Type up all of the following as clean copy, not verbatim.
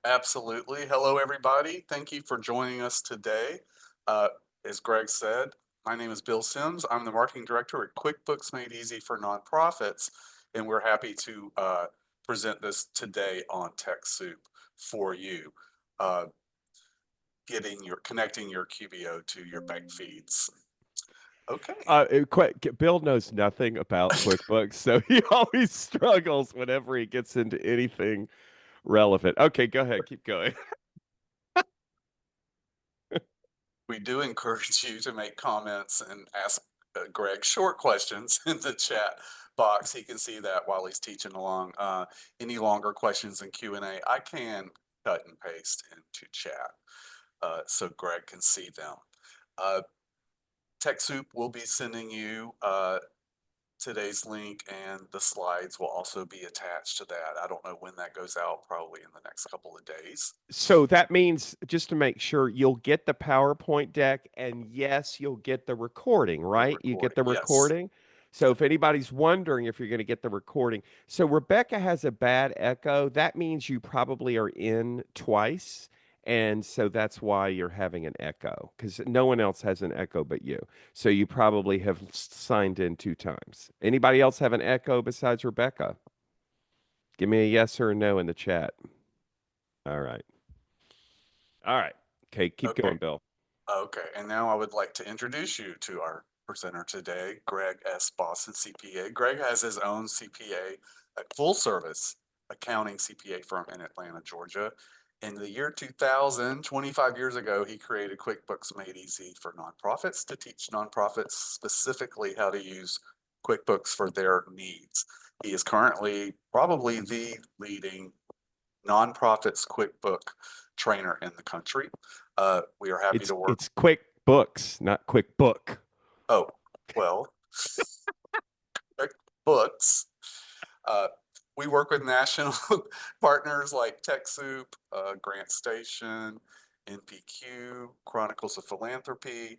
Absolutely. Hello, everybody. Thank you for joining us today. Uh, as Greg said, my name is Bill Sims. I'm the marketing director at QuickBooks Made Easy for Nonprofits, and we're happy to present this today on TechSoup for you, uh, connecting your QBO to your bank feeds. Okay. Bill knows nothing about QuickBooks, so he always struggles whenever he gets into anything relevant. Okay, go ahead, keep going. We do encourage you to make comments and ask Greg short questions in the chat box. He can see that while he's teaching along. Any longer questions in Q&A, I can cut and paste into chat so Greg can see them. Uh, TechSoup will be sending you today's link, and the slides will also be attached to that. I don't know when that goes out, probably in the next couple of days. So that means, just to make sure, you'll get the PowerPoint deck, and yes, you'll get the recording, The right? You get recording, the yes. recording. So if anybody's wondering if you're going to get the recording, so Rebecca has a bad echo. That means you probably are in twice. And so that's why you're having an echo, because no one else has an echo but you. So you probably have signed in 2 times. Anybody else have an echo besides Rebecca? Give me a yes or a no in the chat. All right. All right. Okay, keep Okay. going, Bill. Okay, and now I would like to introduce you to our presenter today, Greg S. Boston CPA. Greg has his own CPA, a full service accounting CPA firm in Atlanta, Georgia. In the year 2000, 25 years ago, he created QuickBooks Made Easy for nonprofits to teach nonprofits specifically how to use QuickBooks for their needs. He is currently probably the leading nonprofits QuickBook trainer in the country. We are happy It's to work. it's quick books, not quick book. Oh, well, QuickBooks. Uh, we work with national partners like TechSoup, Grant Station, NPQ, Chronicles of Philanthropy.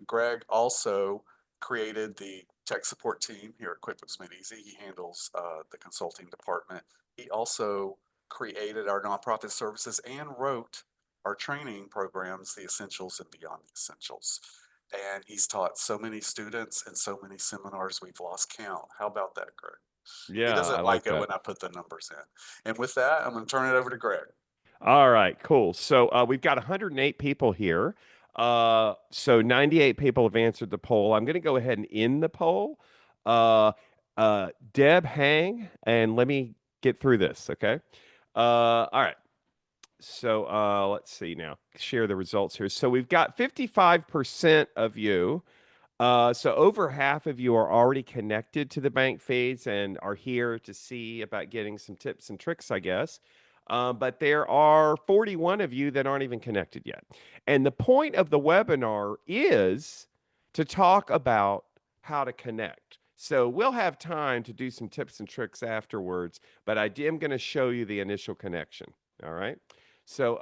Greg also created the tech support team here at QuickBooks Made Easy. He handles the consulting department. He also created our nonprofit services and wrote our training programs, The Essentials and Beyond the Essentials. And he's taught so many students and so many seminars, we've lost count. How about that, Greg? He Yeah, I doesn't like like it that. when I put the numbers in. And with that, I'm going to turn it over to Greg. All right, cool. So we've got 108 people here. So 98 people have answered the poll. I'm going to go ahead and end the poll. Uh, Deb, hang, and let me get through this. Okay. All right. So let's see now. Share the results here. So we've got 55% of you. So over half of you are already connected to the bank feeds and are here to see about getting some tips and tricks, I guess. But there are 41 of you that aren't even connected yet. And the point of the webinar is to talk about how to connect. So we'll have time to do some tips and tricks afterwards, but I am going to show you the initial connection. All right. So,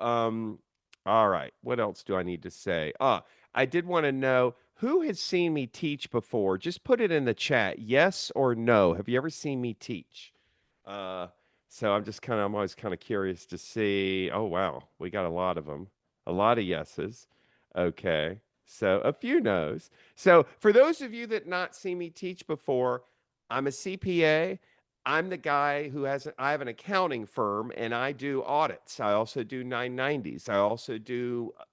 all right. What else do I need to say? I did want to know who has seen me teach before. Just put it in the chat, yes or no. Have you ever seen me teach? Uh, so I'm always kind of curious to see. Oh, wow. We got a lot of them, a lot of yeses. Okay. So a few no's. So for those of you that not seen me teach before, I'm a CPA. I'm the guy who I have an accounting firm and I do audits. I also do 990s.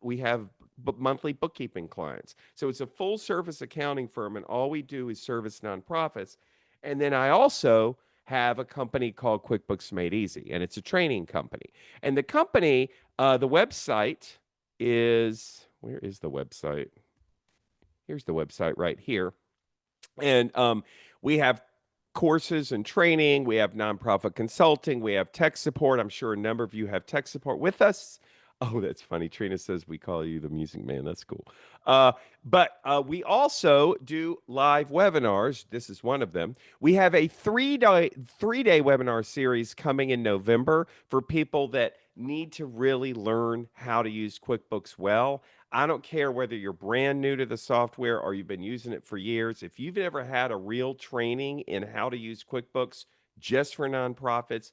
We have monthly bookkeeping clients. So it's a full service accounting firm and all we do is service nonprofits. And then I also have a company called QuickBooks Made Easy, and it's a training company. And the company, the website where is the website? Here's the website right here. And we have courses and training. We have nonprofit consulting. We have tech support. I'm sure a number of you have tech support with us. Oh, that's funny. Trina says we call you the music man. That's cool. But we also do live webinars. This is one of them. We have a three day webinar series coming in November for people that need to really learn how to use QuickBooks well. I don't care whether you're brand new to the software or you've been using it for years. If you've ever had a real training in how to use QuickBooks just for nonprofits,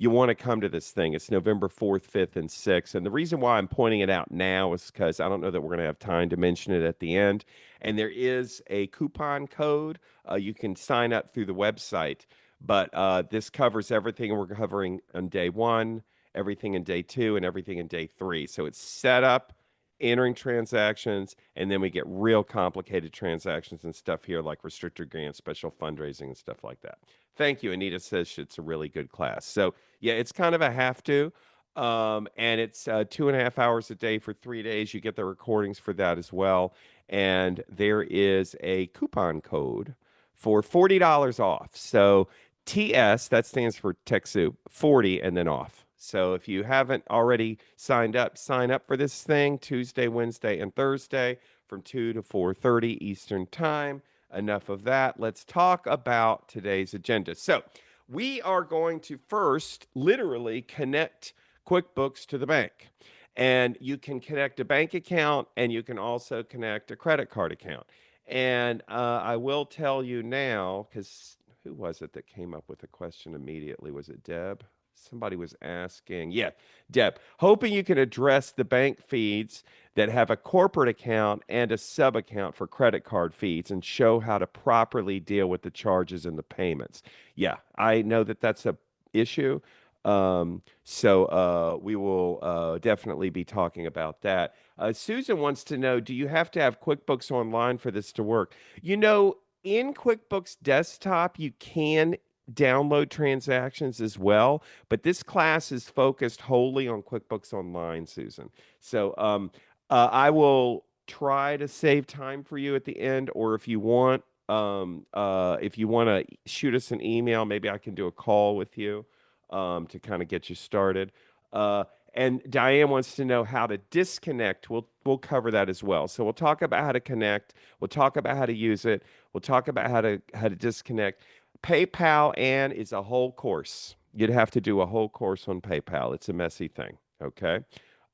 you want to come to this thing. It's November 4th, 5th, and 6th. And the reason why I'm pointing it out now is because I don't know that we're going to have time to mention it at the end. And there is a coupon code. You can sign up through the website, but this covers everything we're covering on day one, everything in day two, and everything in day three. So it's set up, entering transactions, and then we get real complicated transactions and stuff here like restricted grants, special fundraising, and stuff like that. Thank you. Anita says it's a really good class. So yeah, it's kind of a have to. And it's 2.5 hours a day for 3 days. You get the recordings for that as well. And there is a coupon code for $40 off. So TS, that stands for TechSoup, 40 and then off. So if you haven't already signed up, sign up for this thing Tuesday, Wednesday, and Thursday from 2 to 4:30 Eastern Time. Enough of that. Let's talk about today's agenda. So we are going to first literally connect QuickBooks to the bank. And you can connect a bank account and you can also connect a credit card account. And I will tell you now, because who was it that came up with a question immediately? Was it Deb? Somebody was asking. Yeah, Deb, hoping you can address the bank feeds that have a corporate account and a sub account for credit card feeds and show how to properly deal with the charges and the payments. Yeah, I know that that's a issue. So we will definitely be talking about that. Susan wants to know, do you have to have QuickBooks Online for this to work? You know, in QuickBooks Desktop, you can download transactions as well, but this class is focused wholly on QuickBooks Online, Susan. So I will try to save time for you at the end, or if you want to shoot us an email, maybe I can do a call with you to kind of get you started. Uh, and Diane wants to know how to disconnect. We'll cover that as well. So we'll talk about how to connect. We'll talk about how to use it. We'll talk about how to disconnect. PayPal, Ann, is a whole course. You'd have to do a whole course on PayPal. It's a messy thing. Okay.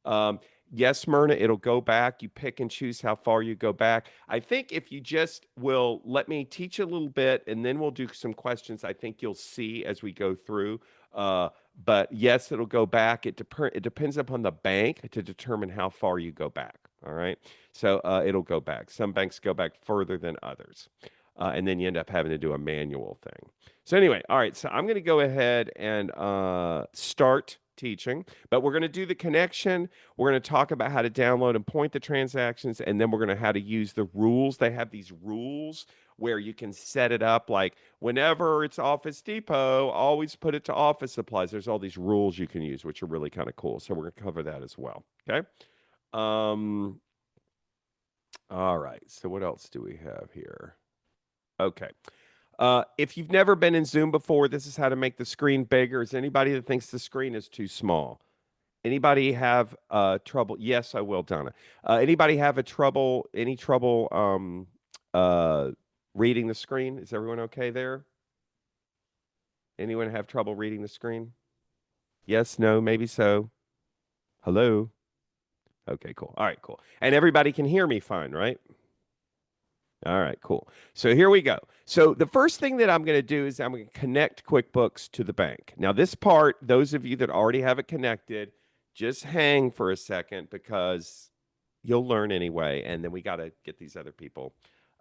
Um, yes, Myrna, it'll go back. You pick and choose how far you go back. I think if you just will let me teach a little bit and then we'll do some questions, I think you'll see as we go through. Uh, but yes, it'll go back. It depends upon the bank to determine how far you go back. All right. So it'll go back. Some banks go back further than others. And then you end up having to do a manual thing. So anyway, all right. So I'm going to go ahead and start teaching, but we're going to do the connection. We're going to talk about how to download and point the transactions, and then we're going to how to use the rules. They have these rules where you can set it up like whenever it's Office Depot, always put it to office supplies. There's all these rules you can use, which are really kind of cool. So we're going to cover that as well. Okay. Um, all right. So what else do we have here? Okay. If you've never been in Zoom before, this is how to make the screen bigger. Is anybody that thinks the screen is too small? Anybody have trouble? Yes, I will, Donna. Anybody have any trouble uh, reading the screen? Is everyone okay there? Anyone have trouble reading the screen? Yes, no, maybe so. Hello? Okay, cool. All right, cool. And everybody can hear me fine, right? All right, cool. So here we go. So the first thing that I'm going to do is I'm going to connect QuickBooks to the bank. Now, this part, those of you that already have it connected, just hang for a second because you'll learn anyway. And then we got to get these other people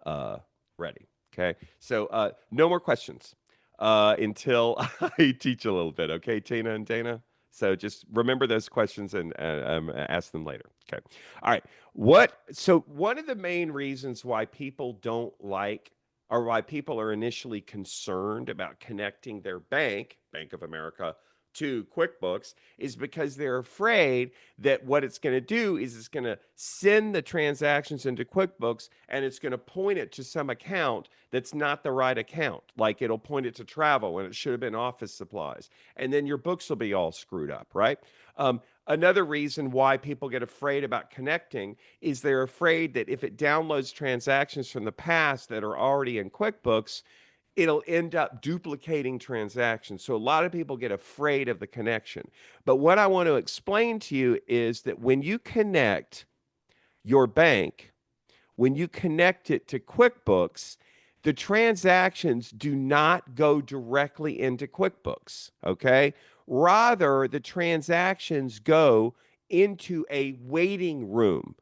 uh, ready. Okay. So no more questions until I teach a little bit. Okay, Tina and Dana. So just remember those questions and ask them later. Okay. All right. So one of the main reasons why people don't like or why people are initially concerned about connecting their Bank of America, to QuickBooks is because they're afraid that what it's going to do is it's going to send the transactions into QuickBooks and it's going to point it to some account that's not the right account. Like it'll point it to travel when it should have been office supplies. And then your books will be all screwed up, right? Another reason why people get afraid about connecting is they're afraid that if it downloads transactions from the past that are already in QuickBooks, it'll end up duplicating transactions. So a lot of people get afraid of the connection. But what I want to explain to you is that when you connect your bank, when you connect it to QuickBooks, the transactions do not go directly into QuickBooks, okay? Rather, the transactions go into a waiting room.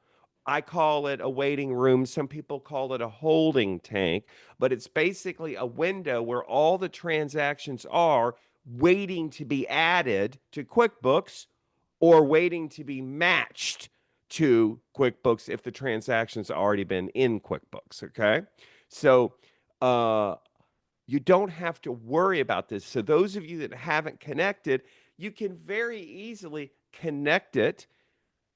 I call it a waiting room. Some people call it a holding tank, but it's basically a window where all the transactions are waiting to be added to QuickBooks or waiting to be matched to QuickBooks if the transaction's already been in QuickBooks. Okay. So, uh, you don't have to worry about this. So, those of you that haven't connected, you can very easily connect it,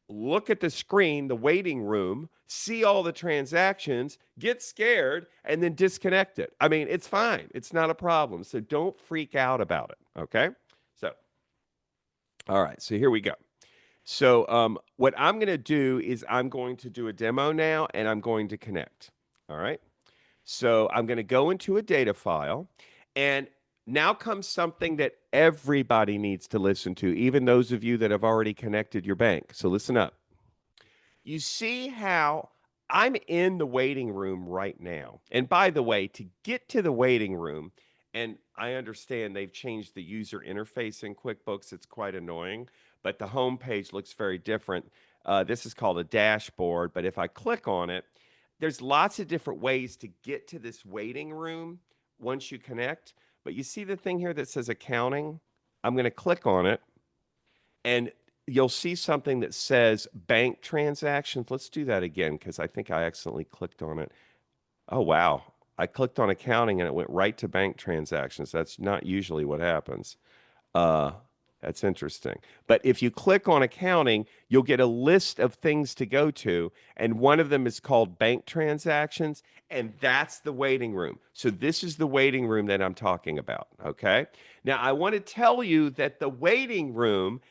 look at the screen, the waiting room, see all the transactions, get scared, and then disconnect it. I mean, it's fine. It's not a problem. So, don't freak out about it. Okay. So, all right. So, here we go. So, what I'm going to do is I'm going to do a demo now and I'm going to connect. All right. So I'm going to go into a data file, and now comes something that everybody needs to listen to, even those of you that have already connected your bank. So listen up. You see how I'm in the waiting room right now. And by the way, to get to the waiting room, and I understand they've changed the user interface in QuickBooks, it's quite annoying, but the home page looks very different. This is called a dashboard, but if I click on it, there's lots of different ways to get to this waiting room once you connect. But you see the thing here that says accounting? I'm going to click on it, and you'll see something that says bank transactions. Let's do that again because I think I accidentally clicked on it. Oh, wow. I clicked on accounting and it went right to bank transactions. That's not usually what happens. Uh, that's interesting. But if you click on accounting, you'll get a list of things to go to, and one of them is called bank transactions, and that's the waiting room. So this is the waiting room that I'm talking about, okay? Now, I want to tell you that the waiting room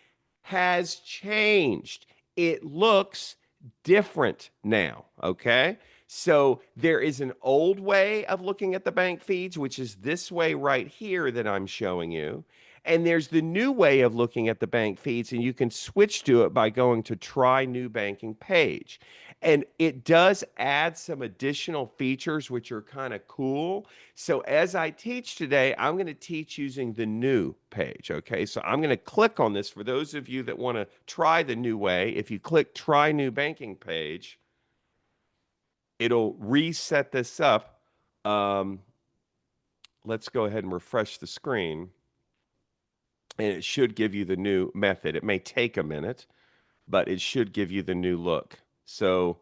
has changed. It looks different now, okay? So there is an old way of looking at the bank feeds, which is this way right here that I'm showing you. And there's the new way of looking at the bank feeds, and you can switch to it by going to Try New Banking Page. And it does add some additional features, which are kind of cool. So as I teach today, I'm going to teach using the new page. Okay, so I'm going to click on this for those of you that want to try the new way. If you click Try New Banking Page, it'll reset this up. Um, let's go ahead and refresh the screen, and it should give you the new method. It may take a minute, but it should give you the new look. So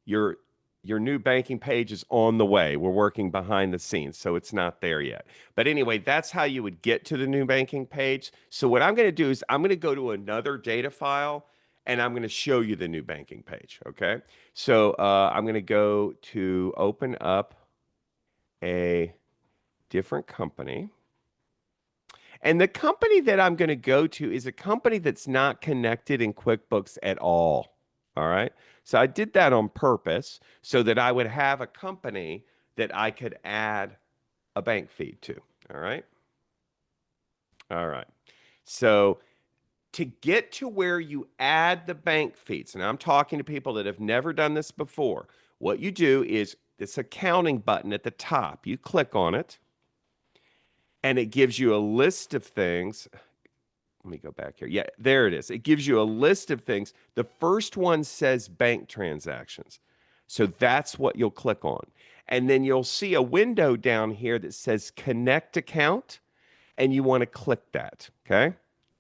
your your new banking page is on the way. We're working behind the scenes, so it's not there yet. But anyway, that's how you would get to the new banking page. So what I'm going to do is I'm going to go to another data file and I'm going to show you the new banking page. Okay. So I'm going to go to open up a different company. And the company that I'm going to go to is a company that's not connected in QuickBooks at all. All right. So I did that on purpose so that I would have a company that I could add a bank feed to. All right. All right. So to get to where you add the bank feeds, and I'm talking to people that have never done this before, what you do is this accounting button at the top, you click on it, and it gives you a list of things. Let me go back here. Yeah, there it is. It gives you a list of things. The first one says bank transactions. So that's what you'll click on. And then you'll see a window down here that says connect account, and you want to click that. Okay.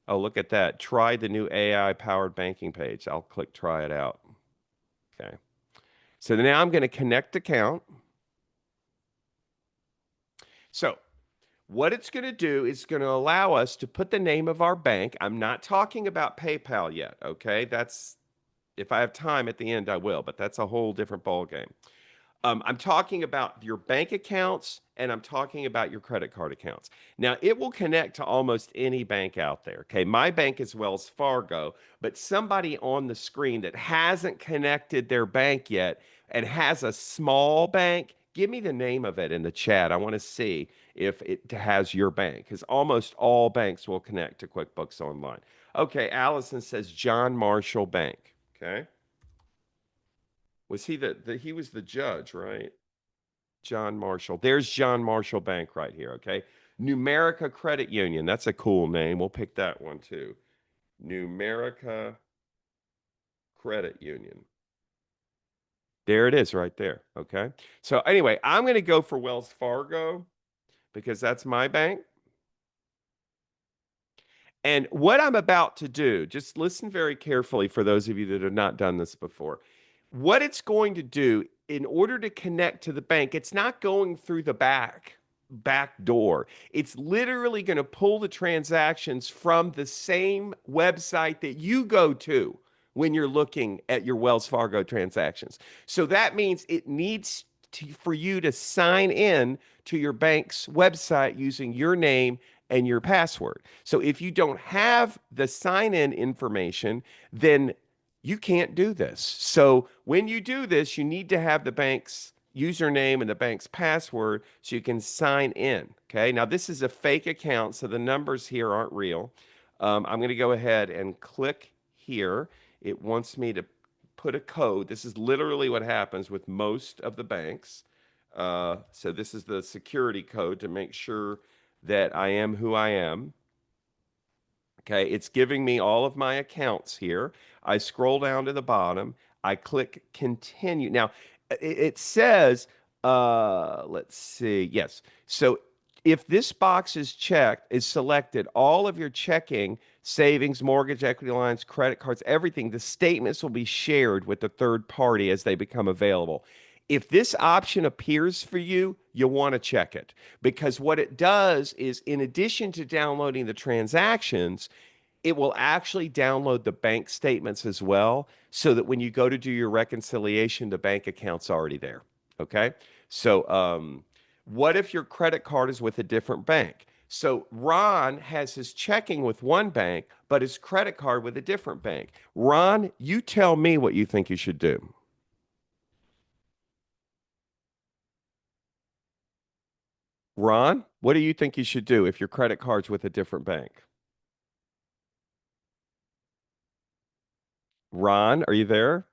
Oh, look at that. Try the new AI powered banking page. I'll click try it out. Okay. So now I'm going to connect account. So what it's going to do is going to allow us to put the name of our bank. I'm not talking about PayPal yet, okay? That's if I have time at the end, I will, but that's a whole different ballgame. I'm talking about your bank accounts and I'm talking about your credit card accounts. Now, it will connect to almost any bank out there. Okay. My bank is Wells Fargo, but somebody on the screen that hasn't connected their bank yet and has a small bank, give me the name of it in the chat. I want to see if it has your bank because almost all banks will connect to QuickBooks Online. Okay. Allison says John Marshall Bank. Okay. Was he he was the judge, right? John Marshall. There's John Marshall Bank right here, okay? Numerica Credit Union. That's a cool name. We'll pick that one too. Numerica Credit Union. There it is right there. Okay. So anyway, I'm going to go for Wells Fargo because that's my bank. And what I'm about to do, just listen very carefully for those of you that have not done this before. What it's going to do in order to connect to the bank, it's not going through the back door. It's literally going to pull the transactions from the same website that you go to when you're looking at your Wells Fargo transactions. So that means it needs for you to sign in to your bank's website using your name and your password. So if you don't have the sign in information, then you can't do this. So when you do this, you need to have the bank's username and the bank's password so you can sign in. Okay. Now, this is a fake account, so the numbers here aren't real. I'm going to go ahead and click here. It wants me to put a code. This is literally what happens with most of the banks. So this is the security code to make sure that I am who I am. Okay, it's giving me all of my accounts here. I scroll down to the bottom. I click continue. Now, it says, let's see. Yes. So if this box is checked, is selected, all of your checking, savings, mortgage, equity lines, credit cards, everything, the statements will be shared with the third party as they become available. If this option appears for you, you want to check it because what it does is, in addition to downloading the transactions, it will actually download the bank statements as well so that when you go to do your reconciliation, the bank account's already there. Okay. So, what if your credit card is with a different bank? So, Ron has his checking with one bank, but his credit card with a different bank. Ron, you tell me what you think you should do. Ron, what do you think you should do if your credit card's with a different bank? Ron, are you there?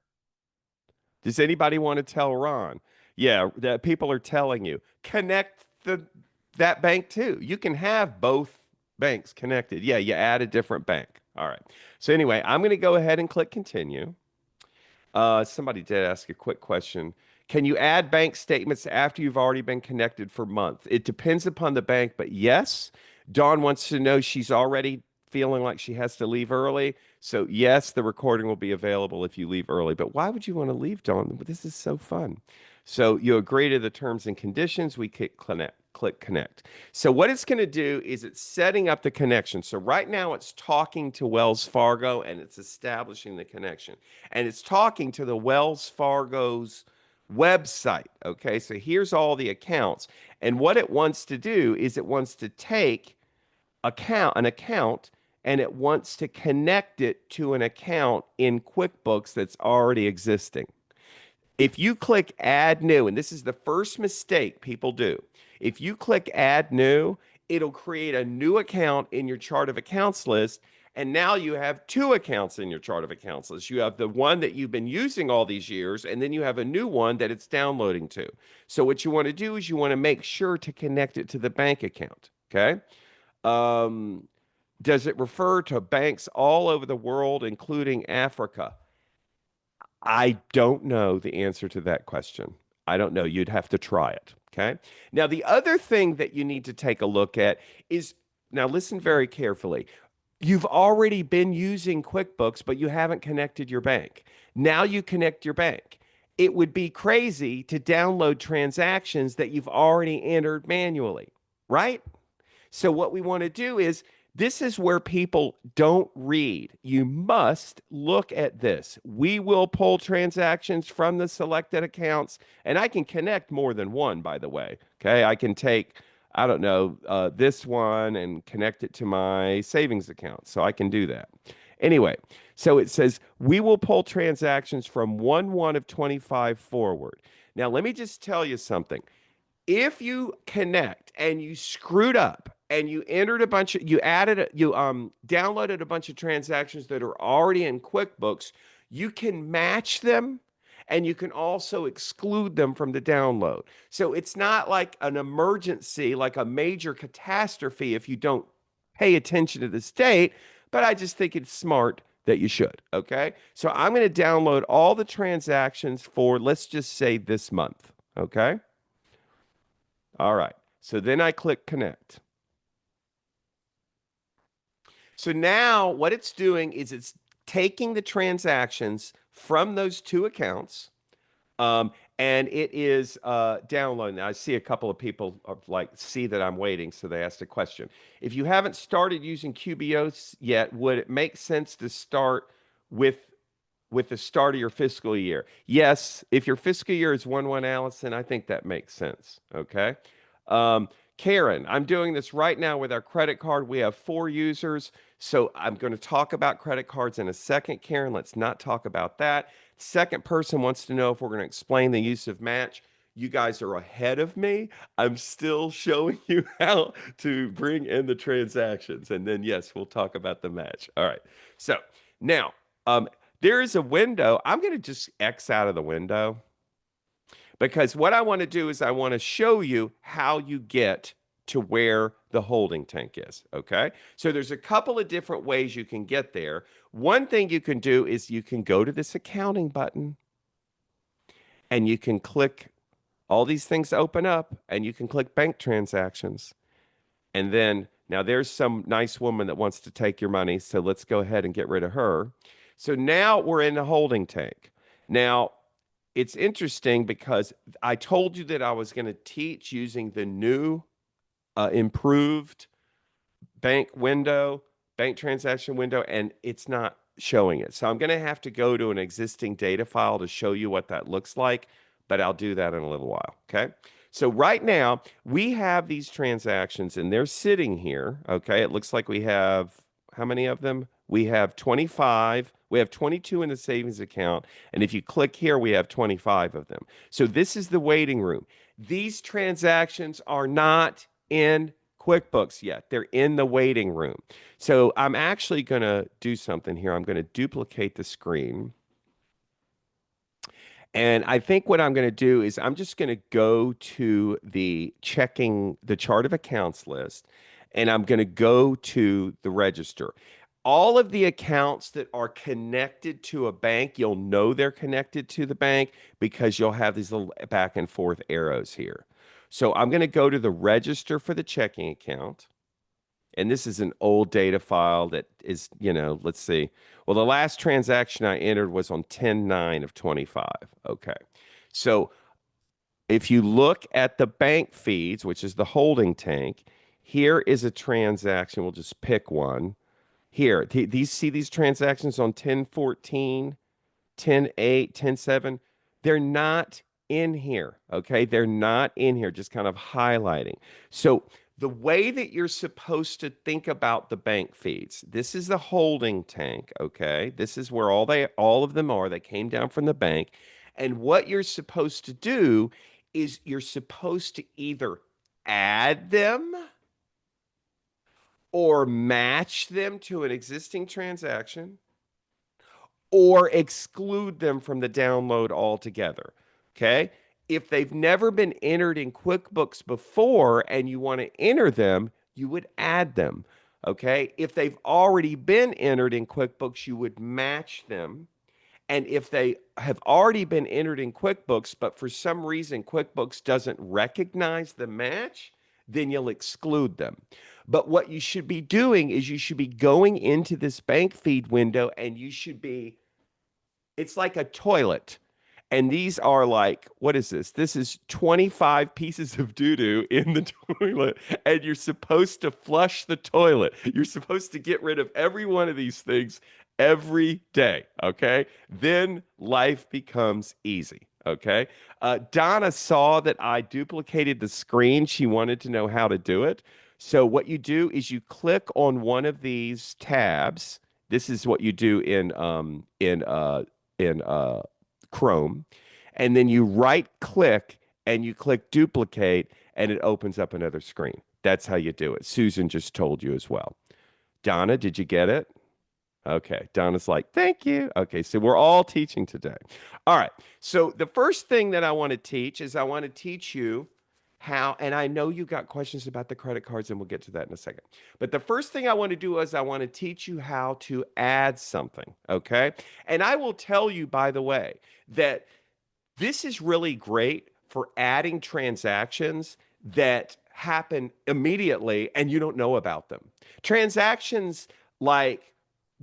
Does anybody want to tell Ron? Yeah, that people are telling you connect that bank too. You can have both banks connected. Yeah, you add a different bank. All right. So anyway, I'm going to go ahead and click continue. Somebody did ask a quick question. Can you add bank statements after you've already been connected for months? It depends upon the bank, but yes. Dawn wants to know she's already feeling like she has to leave early. So, yes, the recording will be available if you leave early. But why would you want to leave, Dawn? This is so fun. So, you agree to the terms and conditions. We click connect. Click connect. So, what it's going to do is it's setting up the connection. So, right now it's talking to Wells Fargo and it's establishing the connection. And it's talking to the Wells Fargo's website. Okay, so here's all the accounts. And what it wants to do is it wants to take an account and it wants to connect it to an account in QuickBooks that's already existing. If you click add new, and this is the first mistake people do, if you click add new, it'll create a new account in your chart of accounts list. And now you have two accounts in your chart of accounts list. You have the one that you've been using all these years, and then you have a new one that it's downloading to. So what you want to do is you want to make sure to connect it to the bank account. Okay. Um, does it refer to banks all over the world, including Africa? I don't know the answer to that question. I don't know. You'd have to try it. Okay. Now, the other thing that you need to take a look at is now listen very carefully. You've already been using QuickBooks, but you haven't connected your bank. Now you connect your bank. It would be crazy to download transactions that you've already entered manually, right? So, what we want to do is this is where people don't read. You must look at this. We will pull transactions from the selected accounts, and I can connect more than one, by the way. Okay. I can take, I don't know, this one and connect it to my savings account. So I can do that. Anyway, so it says we will pull transactions from 1/1 of 25 forward. Now, let me just tell you something. If you connect and you screwed up and you entered a bunch of you downloaded a bunch of transactions that are already in QuickBooks, you can match them and you can also exclude them from the download. So it's not like an emergency, like a major catastrophe if you don't pay attention to this date, but I just think it's smart that you should. Okay. So I'm going to download all the transactions for, let's just say, this month. Okay. All right. So then I click connect. So now what it's doing is it's taking the transactions from those two accounts, um, and it is downloading. I see a couple of people like see that I'm waiting, so they asked a question. If you haven't started using QBOs yet, would it make sense to start with the start of your fiscal year? Yes, if your fiscal year is 1/1, Allison, I think that makes sense. Okay. Um, Karen, I'm doing this right now with our credit card. We have 4 users. So I'm going to talk about credit cards in a second, Karen. Let's not talk about that. Second person wants to know if we're going to explain the use of match. You guys are ahead of me. I'm still showing you how to bring in the transactions. And then, yes, we'll talk about the match. All right. So now, there is a window. I'm going to just X out of the window because what I want to do is I want to show you how you get to where the holding tank is. Okay. So there's a couple of different ways you can get there. One thing you can do is you can go to this accounting button and you can click all these things open up and you can click bank transactions. And then now there's some nice woman that wants to take your money. So let's go ahead and get rid of her. So now we're in the holding tank. Now, it's interesting because I told you that I was going to teach using the new improved bank window, bank transaction window, and it's not showing it. So I'm going to have to go to an existing data file to show you what that looks like, but I'll do that in a little while. Okay. So right now we have these transactions and they're sitting here. Okay. It looks like we have how many of them? We have 25. We have 22 in the savings account. And if you click here, we have 25 of them. So this is the waiting room. These transactions are not in QuickBooks yet. They're in the waiting room. So I'm actually going to do something here. I'm going to duplicate the screen. And I think what I'm going to do is I'm just going to go to the chart of accounts list, and I'm going to go to the register. All of the accounts that are connected to a bank, you'll know they're connected to the bank because you'll have these little back and forth arrows here. So I'm going to go to the register for the checking account. And this is an old data file that is, let's see. Well, the last transaction I entered was on 10/9 of 25. Okay. So if you look at the bank feeds, which is the holding tank, here is a transaction. We'll just pick one. Here, these transactions on 10/14, 10/8, 10/7. They're not in here. Okay. They're not in here, just kind of highlighting. So the way that you're supposed to think about the bank feeds, this is the holding tank. Okay. This is where all of them are. They came down from the bank. And what you're supposed to do is you're supposed to either add them or match them to an existing transaction or exclude them from the download altogether. Okay. If they've never been entered in QuickBooks before and you want to enter them, you would add them. Okay. If they've already been entered in QuickBooks, you would match them. And if they have already been entered in QuickBooks, but for some reason QuickBooks doesn't recognize the match, then you'll exclude them. But what you should be doing is you should be going into this bank feed window and you should be, it's like a toilet. And these are like, what is this? This is 25 pieces of doo-doo in the toilet. And you're supposed to flush the toilet. You're supposed to get rid of every one of these things every day. Okay. Then life becomes easy. Okay. Donna saw that I duplicated the screen. She wanted to know how to do it. So what you do is you click on one of these tabs. This is what you do in Chrome, and then you right click and you click duplicate, and it opens up another screen. That's how you do it. Susan just told you as well. Donna, did you get it? Okay. Donna's like, thank you. Okay. So we're all teaching today. All right. So the first thing that I want to teach is I want to teach you how, and I know you got questions about the credit cards, and we'll get to that in a second. But the first thing I want to do is I want to teach you how to add something. Okay. And I will tell you, by the way, that this is really great for adding transactions that happen immediately and you don't know about them. Transactions like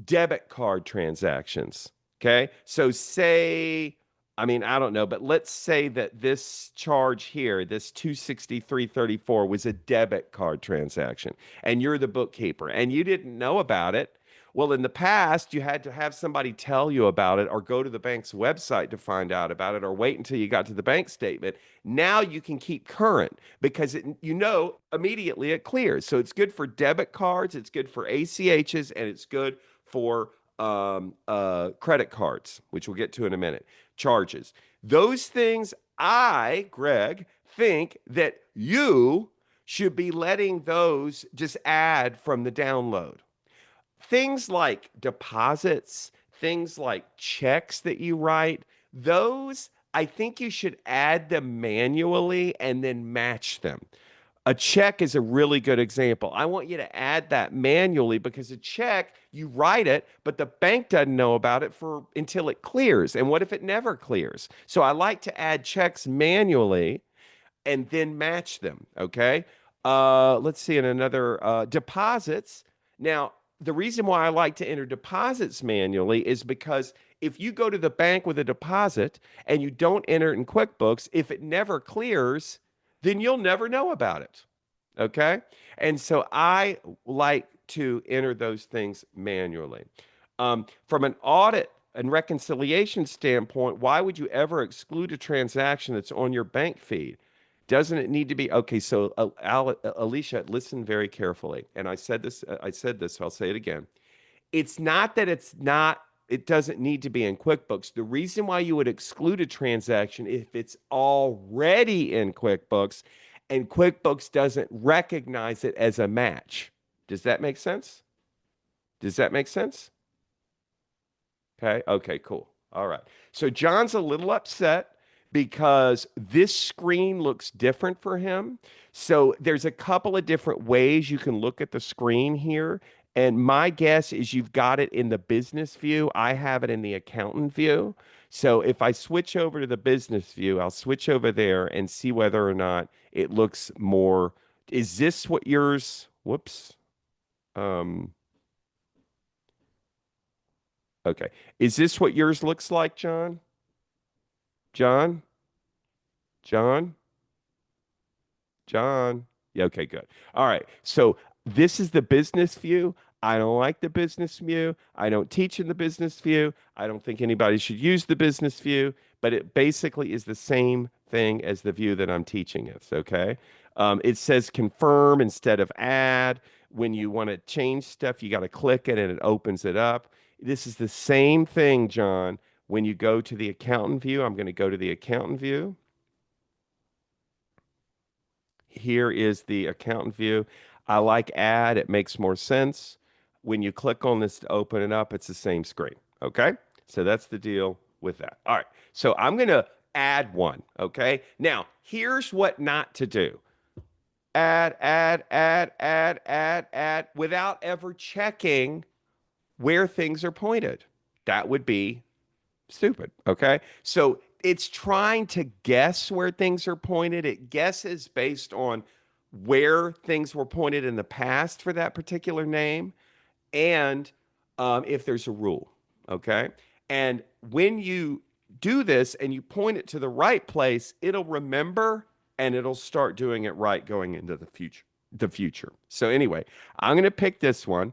debit card transactions. Okay. So, say, I mean, I don't know, but let's say that this charge here, this 263.34 was a debit card transaction and you're the bookkeeper and you didn't know about it. Well, in the past, you had to have somebody tell you about it or go to the bank's website to find out about it or wait until you got to the bank statement. Now you can keep current because immediately it clears. So it's good for debit cards, it's good for ACHs, and it's good for credit cards, which we'll get to in a minute, charges. Those things, Greg, think that you should be letting those just add from the download. Things like deposits, things like checks that you write, those I think you should add them manually and then match them. A check is a really good example. I want you to add that manually because a check, you write it, but the bank doesn't know about it for until it clears. And what if it never clears? So I like to add checks manually and then match them. Okay. Let's see in another deposits. Now, the reason why I like to enter deposits manually is because if you go to the bank with a deposit and you don't enter it in QuickBooks, if it never clears, then you'll never know about it. Okay. And so I like to enter those things manually. From an audit and reconciliation standpoint, why would you ever exclude a transaction that's on your bank feed? Doesn't it need to be okay? So, Alicia, listen very carefully. And I said this. So I'll say it again. It's not that it's not. It doesn't need to be in QuickBooks. The reason why you would exclude a transaction if it's already in QuickBooks, and QuickBooks doesn't recognize it as a match. Does that make sense? Does that make sense? Okay. Okay, cool. All right. So John's a little upset because this screen looks different for him. So there's a couple of different ways you can look at the screen here. And my guess is you've got it in the business view. I have it in the accountant view. So if I switch over to the business view, I'll switch over there and see whether or not it looks more. Is this what yours? Whoops. Um, okay. Is this what yours looks like, John? John? John? John? Yeah, okay, good. All right. So this is the business view. I don't like the business view. I don't teach in the business view. I don't think anybody should use the business view, but it basically is the same thing as the view that I'm teaching it. Okay. It says confirm instead of add. When you want to change stuff, you got to click it and it opens it up. This is the same thing, John. When you go to the accountant view, I'm going to go to the accountant view. Here is the accountant view. I like add, it makes more sense. When you click on this to open it up, it's the same screen. Okay. So that's the deal with that. All right. So I'm going to add one. Okay. Now, here's what not to do: add without ever checking where things are pointed. That would be stupid. Okay. So it's trying to guess where things are pointed. It guesses based on where things were pointed in the past for that particular name and if there's a rule. Okay. And when you do this and you point it to the right place, it'll remember and it'll start doing it right going into the future. So anyway, I'm going to pick this one.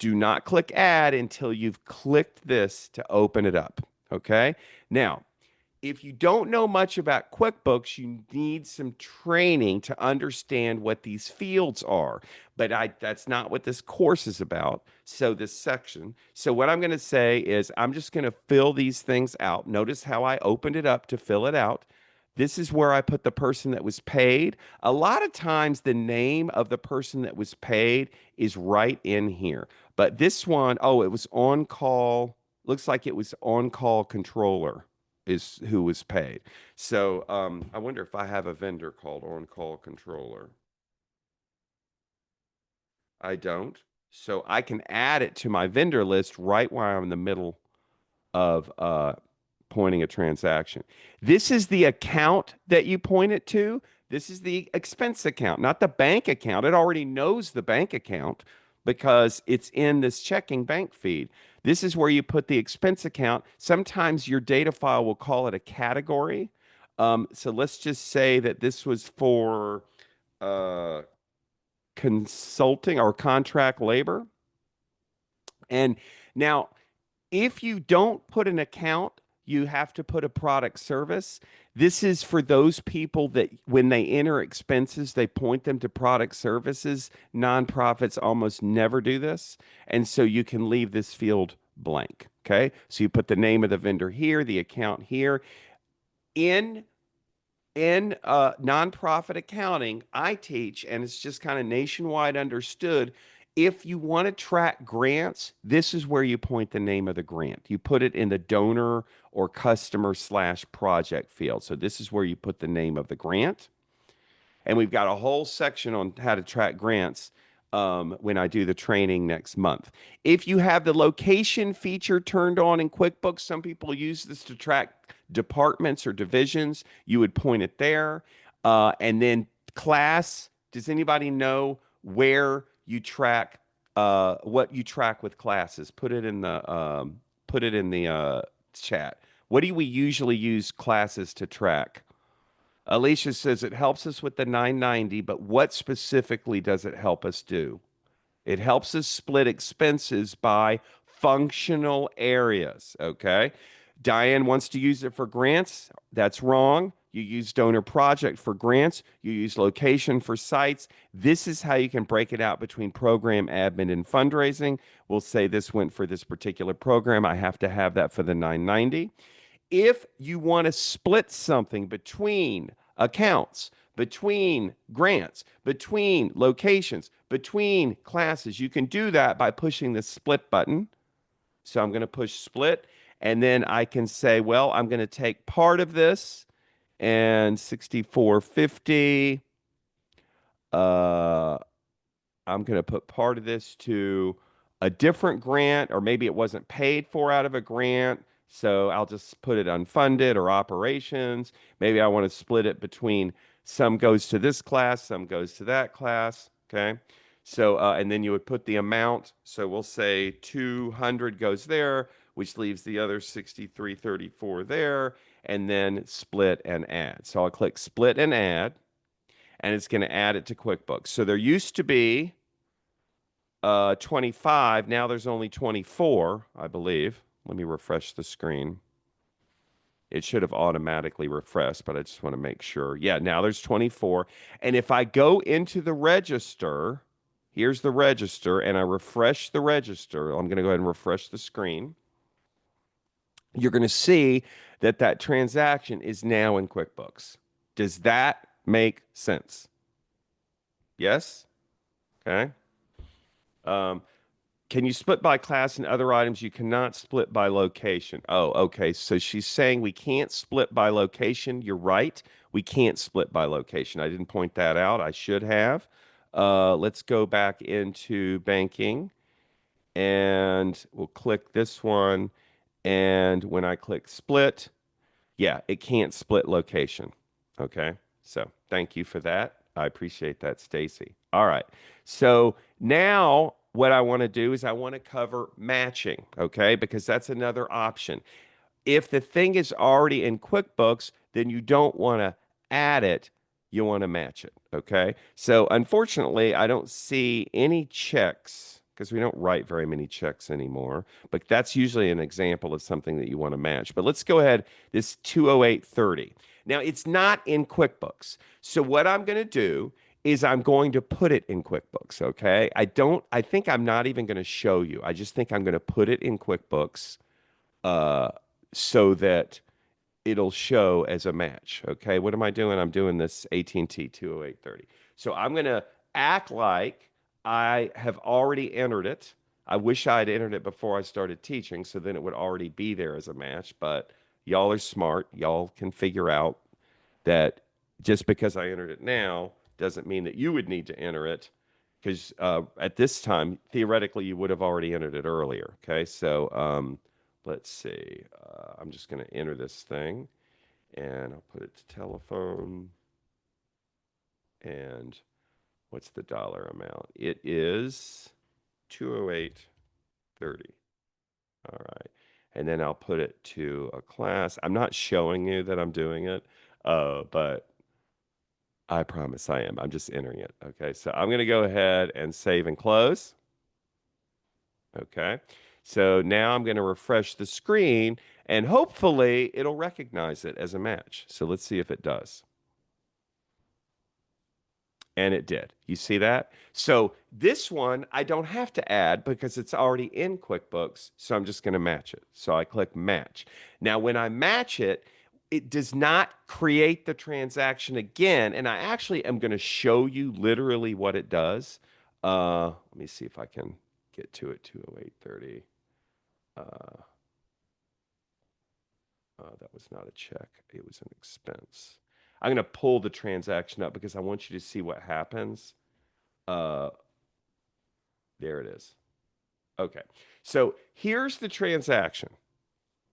Do not click add until you've clicked this to open it up. Okay. Now, if you don't know much about QuickBooks, you need some training to understand what these fields are. But that's not what this course is about. So this section. So what I'm going to say is I'm just going to fill these things out. Notice how I opened it up to fill it out. This is where I put the person that was paid. A lot of times the name of the person that was paid is right in here. But this one, oh, it was on call. Looks like it was on call controller is who was paid. So I wonder if I have a vendor called on call controller. I don't. So I can add it to my vendor list right while I'm in the middle of pointing a transaction. This is the account that you point it to. This is the expense account, not the bank account. It already knows the bank account because it's in this checking bank feed. This is where you put the expense account. Sometimes your data file will call it a category. So let's just say that this was for uh, consulting or contract labor. And now, if you don't put an account, you have to put a product service. This is for those people that when they enter expenses, they point them to product services. Nonprofits almost never do this. And so you can leave this field blank. Okay. So you put the name of the vendor here, the account here. In nonprofit accounting, I teach, and it's just kind of nationwide understood. If you want to track grants, this is where you point the name of the grant. You put it in the donor or customer slash project field. So this is where you put the name of the grant. And we've got a whole section on how to track grants when I do the training next month. If you have the location feature turned on in QuickBooks, some people use this to track departments or divisions. You would point it there. And then class, does anybody know where you track what you track with classes? Put it in the chat. What do we usually use classes to track? Alicia says it helps us with the 990, but what specifically does it help us do? It helps us split expenses by functional areas. Okay. Diane wants to use it for grants. That's wrong. You use donor project for grants. You use location for sites. This is how you can break it out between program admin and fundraising. We'll say this went for this particular program. I have to have that for the 990. If you want to split something between accounts, between grants, between locations, between classes, you can do that by pushing the split button. So I'm going to push split, and then I can say, well, I'm going to take part of this and 6450. Uh, I'm going to put part of this to a different grant, or maybe it wasn't paid for out of a grant. So I'll just put it unfunded or operations. Maybe I want to split it between some goes to this class, some goes to that class. Okay. So, and then you would put the amount. So we'll say 200 goes there, which leaves the other 6334 there, and then split and add. So I'll click split and add, and it's going to add it to QuickBooks. So there used to be 25. Now there's only 24, I believe. Let me refresh the screen. It should have automatically refreshed, but I just want to make sure. Yeah, now there's 24. And if I go into the register, here's the register, and I refresh the register. I'm going to go ahead and refresh the screen. You're going to see that that transaction is now in QuickBooks. Does that make sense? Yes? Okay. Um, Can you split by class and other items? You cannot split by location. Oh, okay. So she's saying we can't split by location. You're right. We can't split by location. I didn't point that out. I should have. Let's go back into banking and we'll click this one. And when I click split, yeah, it can't split location. Okay. So thank you for that. I appreciate that, Stacy. All right. So now what I want to do is I want to cover matching, okay? Because that's another option. If the thing is already in QuickBooks, then you don't want to add it. You want to match it, okay? So unfortunately, I don't see any checks because we don't write very many checks anymore. But that's usually an example of something that you want to match. But let's go ahead. This 20830. Now, it's not in QuickBooks. So what I'm going to do is I'm going to put it in QuickBooks, okay? I think I'm not even going to show you. I just think I'm going to put it in QuickBooks uh, so that it'll show as a match. Okay, what am I doing? I'm doing this AT&T 20830. So I'm going to act like I have already entered it. I wish I had entered it before I started teaching, so then it would already be there as a match. But y'all are smart. Y'all can figure out that just because I entered it now doesn't mean that you would need to enter it because at this time, theoretically, you would have already entered it earlier. Okay, so let's see. I'm just going to enter this thing and I'll put it to telephone. And what's the dollar amount? It is 208.30. All right. And then I'll put it to a class. I'm not showing you that I'm doing it, but I promise I am. I'm just entering it. Okay. So I'm going to go ahead and save and close. Okay. So now I'm going to refresh the screen and hopefully it'll recognize it as a match. So let's see if it does. And it did. You see that? So this one I don't have to add because it's already in QuickBooks. So I'm just going to match it. So I click match. Now, when I match it, it does not create the transaction again. And I actually am going to show you literally what it does. Let me see if I can get to it. 208.30. That was not a check. It was an expense. I'm going to pull the transaction up because I want you to see what happens. Uh, there it is. Okay. So here's the transaction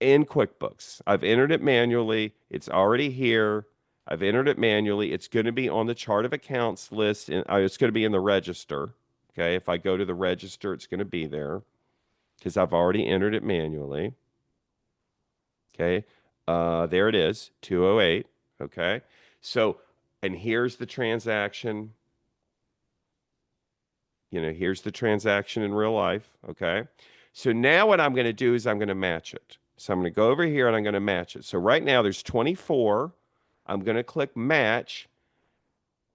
in QuickBooks. I've entered it manually. It's already here. I've entered it manually. It's going to be on the chart of accounts list. And it's going to be in the register. Okay. If I go to the register, it's going to be there because I've already entered it manually. Okay. There it is, 208. Okay. So, and here's the transaction. Here's the transaction in real life. Okay. So now what I'm going to do is I'm going to match it. So I'm going to go over here and I'm going to match it. So right now there's 24. I'm going to click match.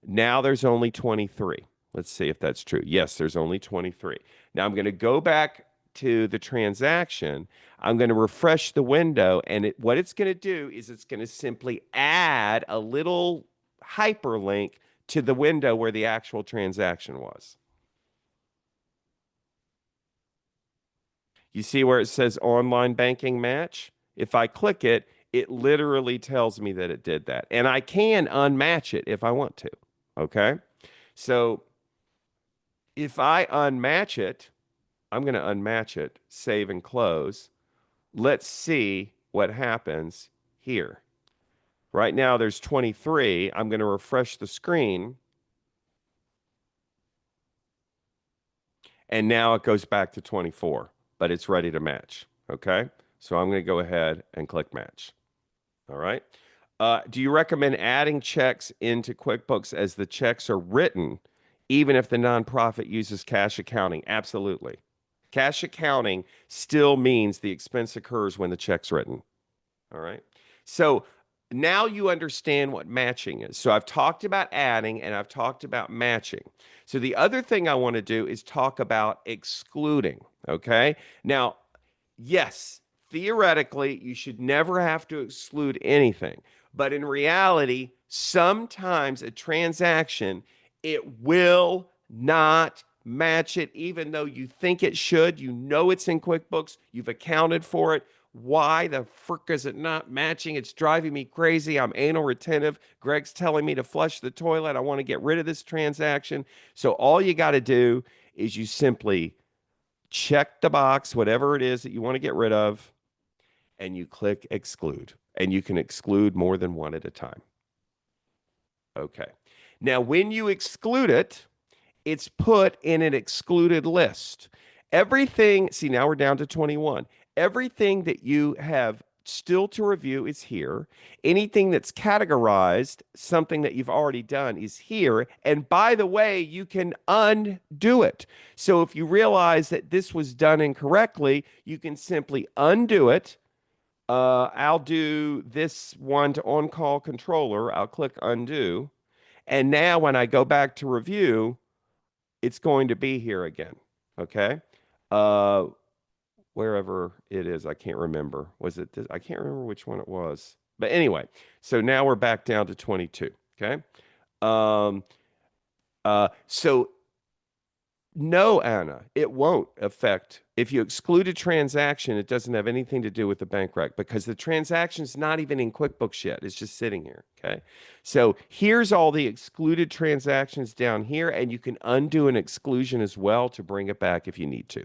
Now there's only 23. Let's see if that's true. Yes, there's only 23. Now I'm going to go back to the transaction. I'm going to refresh the window. And what it's going to do is it's going to simply add a little hyperlink to the window where the actual transaction was. You see where it says online banking match? If I click it, it literally tells me that it did that. And I can unmatch it if I want to. Okay. So if I unmatch it, I'm going to unmatch it, save and close. Let's see what happens here. Right now there's 23. I'm going to refresh the screen. And now it goes back to 24, but it's ready to match. Okay. So I'm going to go ahead and click match. All right. Do you recommend adding checks into QuickBooks as the checks are written, even if the nonprofit uses cash accounting? Absolutely. Cash accounting still means the expense occurs when the check's written. All right. So now you understand what matching is. So I've talked about adding and I've talked about matching. So the other thing I want to do is talk about excluding. Okay. Now, yes, theoretically, you should never have to exclude anything. But in reality, sometimes a transaction, it will not match it, even though you think it should. You know it's in QuickBooks, you've accounted for it. Why the frick is it not matching? It's driving me crazy. I'm anal retentive. Greg's telling me to flush the toilet. I want to get rid of this transaction. So all you got to do is you simply check the box, whatever it is that you want to get rid of, and you click exclude. And you can exclude more than one at a time. Okay. Now, when you exclude it, it's put in an excluded list. Everything, see, now we're down to 21. Everything that you have still to review is here. Anything that's categorized, something that you've already done, is here. And by the way, you can undo it. So if you realize that this was done incorrectly, you can simply undo it. I'll do this one to on-call controller. I'll click undo. And now when I go back to review, it's going to be here again. Okay. Uh, Wherever it is, I can't remember. Was it this? I can't remember which one it was. But anyway, so now we're back down to 22. Okay. So No, Anna, it won't affect. If you exclude a transaction, it doesn't have anything to do with the bank rec because the transaction's not even in QuickBooks yet. It's just sitting here. Okay. So here's all the excluded transactions down here, and you can undo an exclusion as well to bring it back if you need to.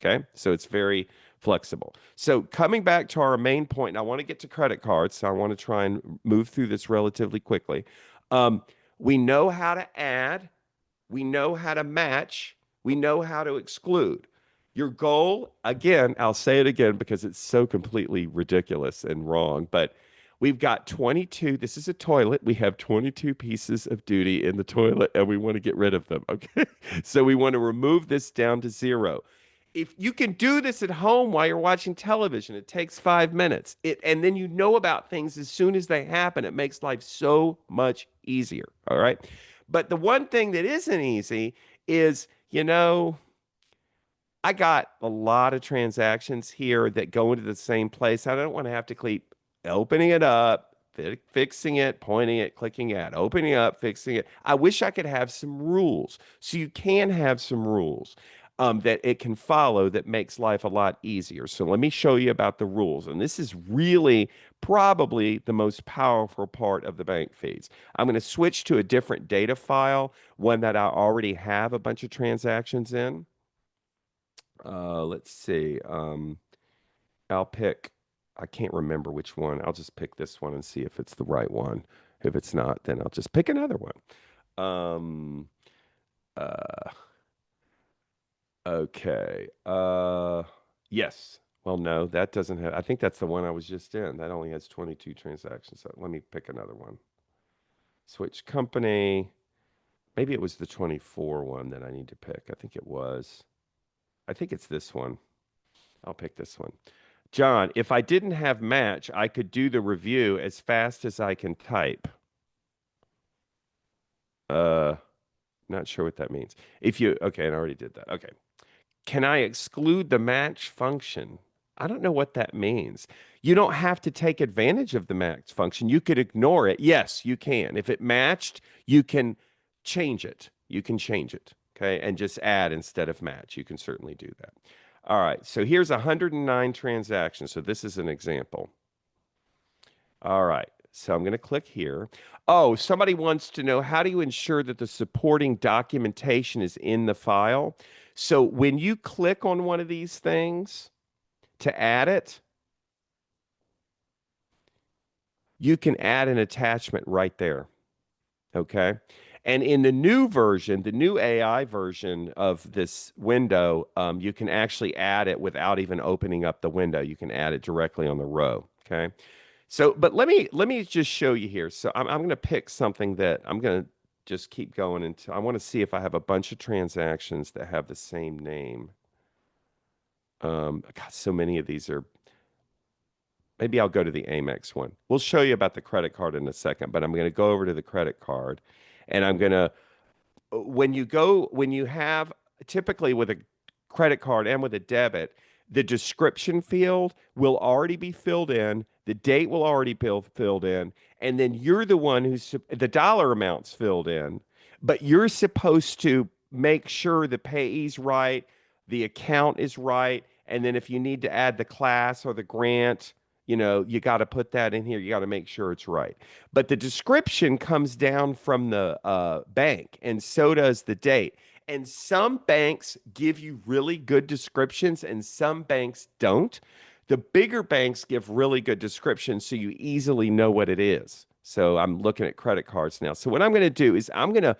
Okay. So it's very flexible. So coming back to our main point, and I want to get to credit cards. So I want to try and move through this relatively quickly. Um, we know how to add. We know how to match. We know how to exclude. Your goal, again, I'll say it again because it's so completely ridiculous and wrong, but we've got 22. This is a toilet. We have 22 pieces of duty in the toilet and we want to get rid of them. Okay. So we want to remove this down to zero. If you can do this at home while you're watching television, it takes 5 minutes. And then you know about things as soon as they happen. It makes life so much easier. All right. But the one thing that isn't easy is, I got a lot of transactions here that go into the same place. I don't want to have to keep opening it up, fixing it, pointing it, clicking at, opening up, fixing it. I wish I could have some rules. So you can have some rules that it can follow that makes life a lot easier. So let me show you about the rules. And this is really probably the most powerful part of the bank feeds. I'm going to switch to a different data file, one that I already have a bunch of transactions in. Let's see. I'll pick, I can't remember which one. I'll just pick this one and see if it's the right one. If it's not, then I'll just pick another one. Um, uh, okay. Yes. Well, no, that doesn't have, I think that's the one I was just in. That only has 22 transactions. So let me pick another one. Switch company. Maybe it was the 24 one that I need to pick. I think it was. I think it's this one. I'll pick this one. John, if I didn't have match, I could do the review as fast as I can type. Uh, Not sure what that means. If you, okay, and I already did that. Okay. Can I exclude the match function? I don't know what that means. You don't have to take advantage of the match function. You could ignore it. Yes, you can. If it matched, you can change it. You can change it. Okay. And just add instead of match. You can certainly do that. All right. So here's 109 transactions. So this is an example. All right. So I'm going to click here. Oh, somebody wants to know, how do you ensure that the supporting documentation is in the file? So when you click on one of these things to add it, you can add an attachment right there. Okay. And in the new version, the new AI version of this window, you can actually add it without even opening up the window. You can add it directly on the row. Okay. So, but let me just show you here. So I'm going to pick something that I'm going to just keep going until I want to see if I have a bunch of transactions that have the same name. God, so many of these are. Maybe I'll go to the Amex one. We'll show you about the credit card in a second, but I'm going to go over to the credit card, and I'm going to when you have typically with a credit card and with a debit, the description field will already be filled in, the date will already be filled in, and then you're the one who's the dollar amounts filled in, but you're supposed to make sure the payee's right, the account is right, and then if you need to add the class or the grant, you got to put that in here. You got to make sure it's right. But the description comes down from the bank, and so does the date. And some banks give you really good descriptions, and some banks don't. The bigger banks give really good descriptions, so you easily know what it is. So I'm looking at credit cards now. So what I'm going to do is I'm going to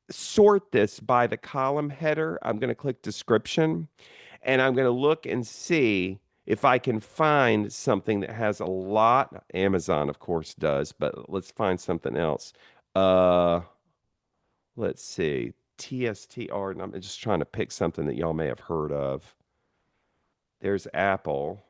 sort this by the column header. I'm going to click description, and I'm going to look and see if I can find something that has a lot. Amazon, of course, does, but let's find something else. Uh, let's see. TSTR, and I'm just trying to pick something that y'all may have heard of. There's Apple.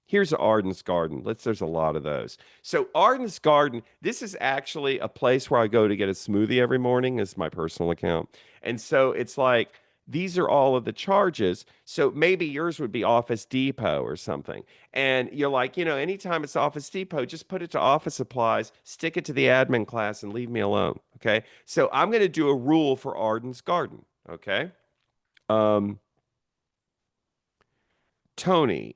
Here's Arden's Garden. There's a lot of those. So Arden's Garden, this is actually a place where I go to get a smoothie every morning. Is my personal account. And so it's like these are all of the charges. So maybe yours would be Office Depot or something. And you're like, anytime it's Office Depot, just put it to office supplies, stick it to the admin class, and leave me alone. Okay. So I'm going to do a rule for Arden's Garden. Okay. Um, Tony,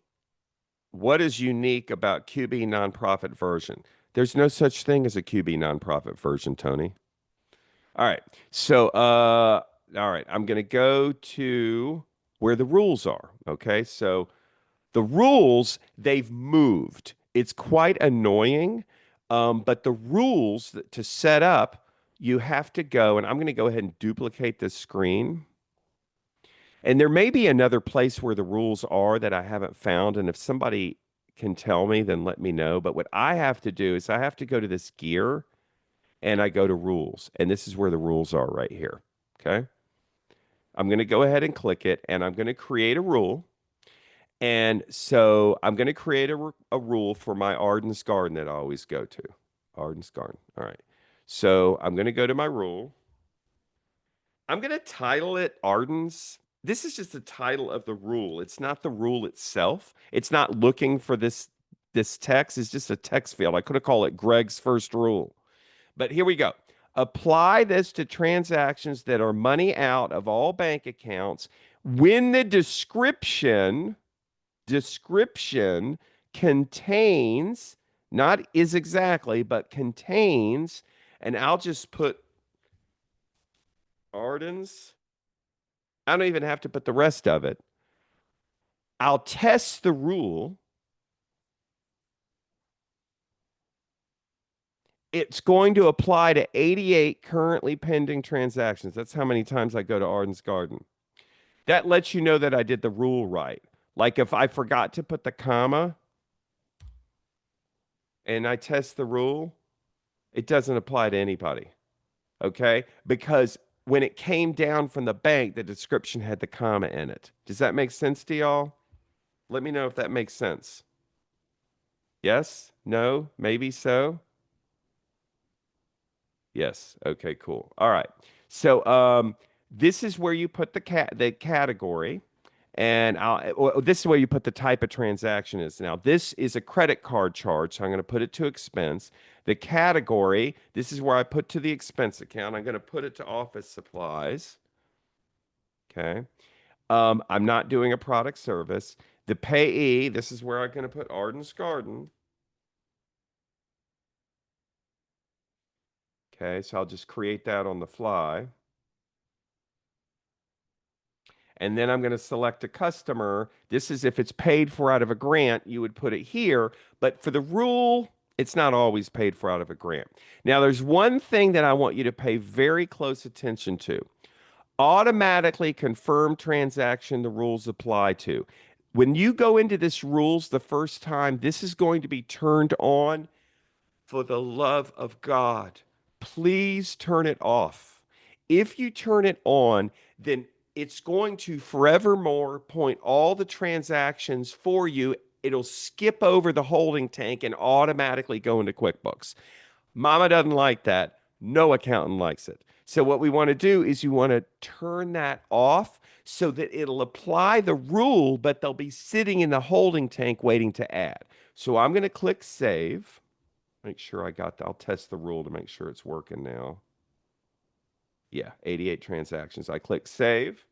what is unique about QB nonprofit version? There's no such thing as a QB nonprofit version, Tony. All right. So, all right, I'm going to go to where the rules are. Okay. So the rules, they've moved. It's quite annoying. But the rules to set up, you have to go, and I'm going to go ahead and duplicate this screen. And there may be another place where the rules are that I haven't found. And if somebody can tell me, then let me know. But what I have to do is I have to go to this gear and I go to rules. And this is where the rules are right here. Okay. I'm going to go ahead and click it and I'm going to create a rule. And so I'm going to create a rule for my Arden's Garden that I always go to. Arden's Garden. All right. So I'm going to go to my rule. I'm going to title it Arden's. This is just the title of the rule. It's not the rule itself. It's not looking for this text. It's just a text field. I could have called it Greg's first rule. But here we go. Apply this to transactions that are money out of all bank accounts when the description contains, not is exactly, but contains, and I'll just put Arden's. I don't even have to put the rest of it. I'll test the rule. It's going to apply to 88 currently pending transactions. That's how many times I go to Arden's Garden. That lets you know that I did the rule right. Like if I forgot to put the comma and I test the rule, it doesn't apply to anybody. Okay? Because when it came down from the bank, the description had the comma in it. Does that make sense to y'all? Let me know if that makes sense. Yes? No? Maybe so? Yes. Okay, cool. All right. So this is where you put the category. And this is where you put the type of transaction is. Now, this is a credit card charge, so I'm going to put it to expense. The category, this is where I put to the expense account. I'm going to put it to office supplies. Okay. I'm not doing a product service. The payee, this is where I'm going to put Arden's Garden. Okay, so I'll just create that on the fly. And then I'm going to select a customer. This is if it's paid for out of a grant, you would put it here. But for the rule, it's not always paid for out of a grant. Now, there's one thing that I want you to pay very close attention to. Automatically confirm transaction the rules apply to. When you go into this rules the first time, this is going to be turned on. For the love of God, please turn it off. If you turn it on, then it's going to forevermore point all the transactions for you. It'll skip over the holding tank and automatically go into QuickBooks. Mama doesn't like that. No accountant likes it. So what we want to do is you want to turn that off so that it'll apply the rule, but they'll be sitting in the holding tank waiting to add. So I'm going to click save. Make sure I got that. I'll test the rule to make sure it's working now. Yeah, 88 transactions. I click save.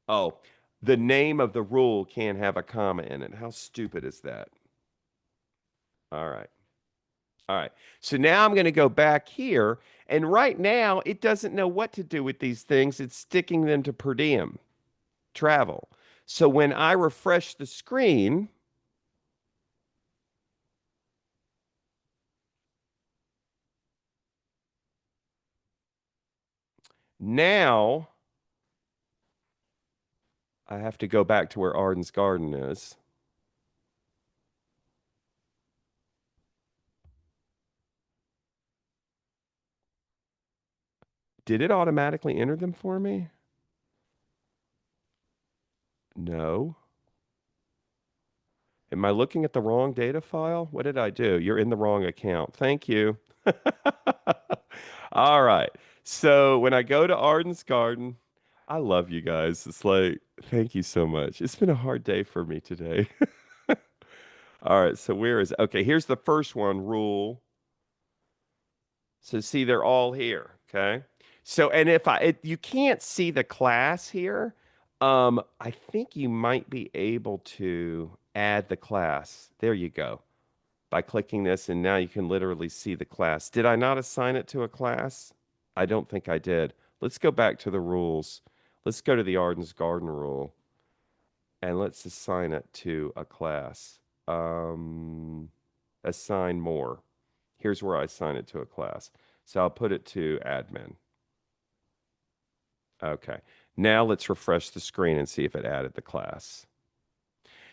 Oh, the name of the rule can't have a comma in it. How stupid is that? All right. All right. So now I'm going to go back here. And right now, it doesn't know what to do with these things. It's sticking them to per diem travel. So when I refresh the screen, now I have to go back to where Arden's Garden is. Did it automatically enter them for me? No. Am I looking at the wrong data file? What did I do? You're in the wrong account. Thank you. All right. So when I go to Arden's Garden, I love you guys. It's like, thank you so much. It's been a hard day for me today. All right, so where is it? Okay, here's the first one, rule. So see, they're all here. Okay. So, and if you can't see the class here, I think you might be able to add the class. There you go. By clicking this, and now you can literally see the class. Did I not assign it to a class? I don't think I did. Let's go back to the rules. Let's go to the Arden's Garden rule, and let's assign it to a class. Um, Assign more. Here's where I assign it to a class. So I'll put it to admin. Okay. Now let's refresh the screen and see if it added the class.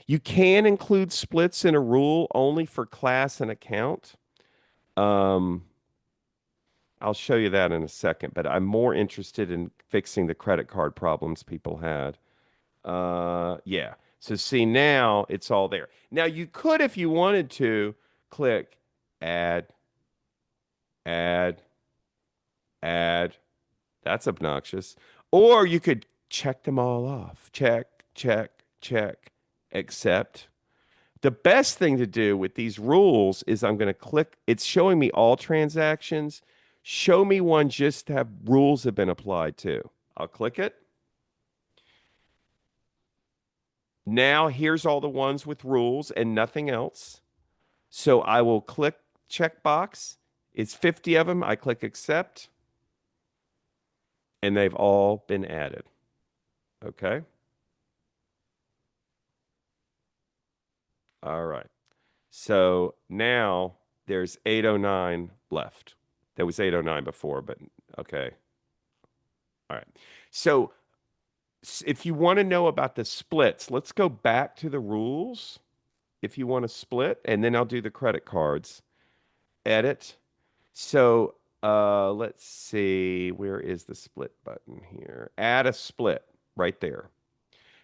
You can include splits in a rule only for class and account. Um, I'll show you that in a second, but I'm more interested in fixing the credit card problems people had. Yeah. So see, now it's all there. Now you could, if you wanted to, click add, add, add. That's obnoxious. Or you could check them all off. Check, check, check, accept. The best thing to do with these rules is I'm going to click, it's showing me all transactions. Show me one just to have rules have been applied to. I'll click it. Now here's all the ones with rules and nothing else. So I will click checkbox. It's 50 of them. I click accept, and they've all been added. Okay. All right. So now there's 809 left. There was 809 before, but okay. All right. So if you want to know about the splits, let's go back to the rules. If you want to split, and then I'll do the credit cards. Edit. So let's see. Where is the split button here? Add a split right there.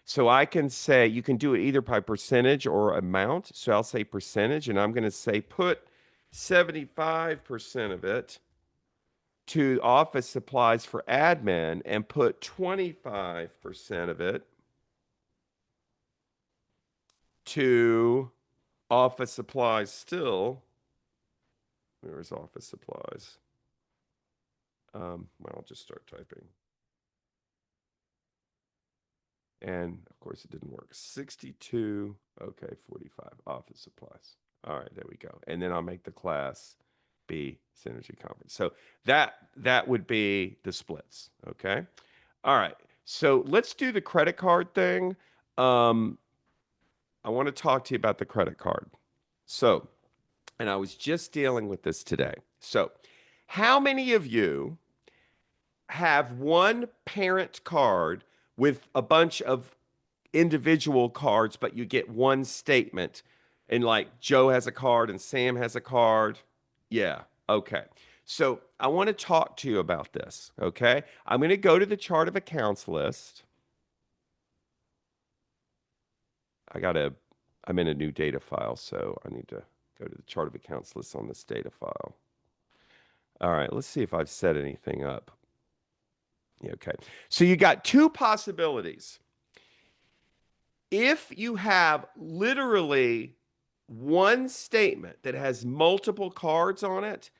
So I can say you can do it either by percentage or amount. So I'll say percentage, and I'm going to say put 75% of it to office supplies for admin and put 25% of it to office supplies still. Where's office supplies? Well, I'll just start typing. And of course, it didn't work. 62, okay, 45, office supplies. All right, there we go. And then I'll make the class be Synergy Conference. So that would be the splits, okay? All right, so let's do the credit card thing. I want to talk to you about the credit card. So, and I was just dealing with this today. So, how many of you have one parent card with a bunch of individual cards, but you get one statement? And like Joe has a card and Sam has a card. Yeah. Okay. So I want to talk to you about this. Okay. I'm going to go to the chart of accounts list. I'm in a new data file, so I need to go to the chart of accounts list on this data file. All right. Let's see if I've set anything up. Yeah, okay. So you got two possibilities. If you have literally one statement that has multiple cards on it,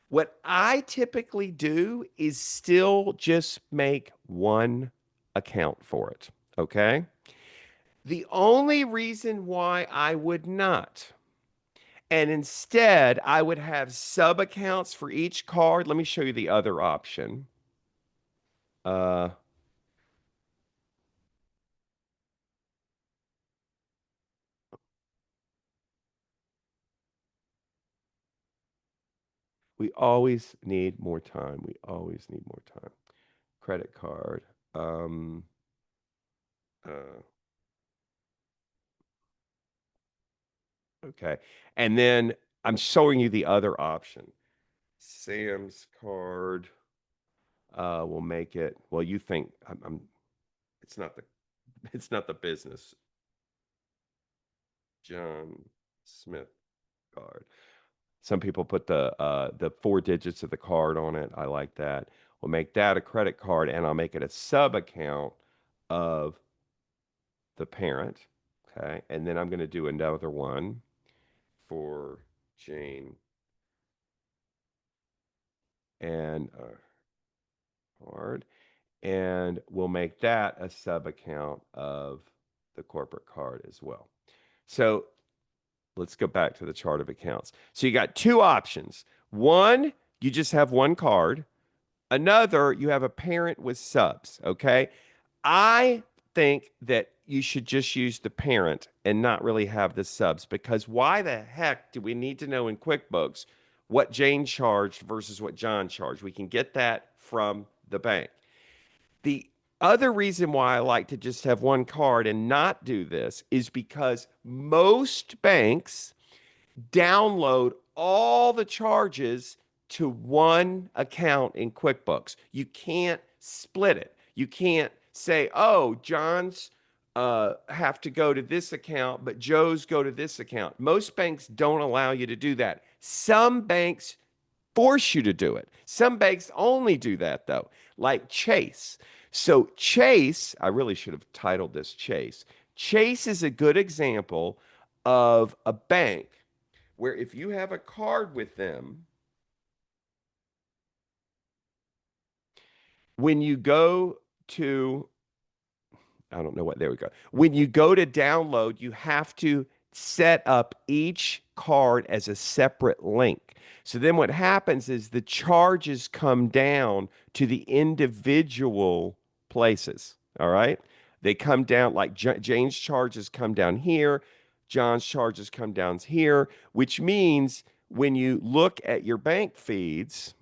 what I typically do is still just make one account for it. Okay. The only reason why I would not, and instead I would have sub accounts for each card. Let me show you the other option. Uh, we always need more time. We always need more time. Credit card. Um, uh, okay. And then I'm showing you the other option. Sam's card will make it. Well, you think it's not the it's not the business. John Smith card. Some people put the 4 digits of the card on it. I like that. We'll make that a credit card, and I'll make it a sub account of the parent. Okay. And then I'm going to do another one for Jane and card. And we'll make that a sub account of the corporate card as well. So let's go back to the chart of accounts. So you got two options. One, you just have one card. Another, you have a parent with subs. Okay. I think that you should just use the parent and not really have the subs, because why the heck do we need to know in QuickBooks what Jane charged versus what John charged? We can get that from the bank. The other reason why I like to just have one card and not do this is because most banks download all the charges to one account in QuickBooks. You can't split it. You can't say, oh, John's have to go to this account, but Joe's go to this account. Most banks don't allow you to do that. Some banks force you to do it. Some banks only do that, though, like Chase. So, Chase, I really should have titled this Chase. Chase is a good example of a bank where if you have a card with them, when you go to, I don't know what, there we go. When you go to download, you have to set up each card as a separate link. So then what happens is the charges come down to the individual places. All right. They come down like Jane's charges come down here, John's charges come down here, which means when you look at your bank feeds,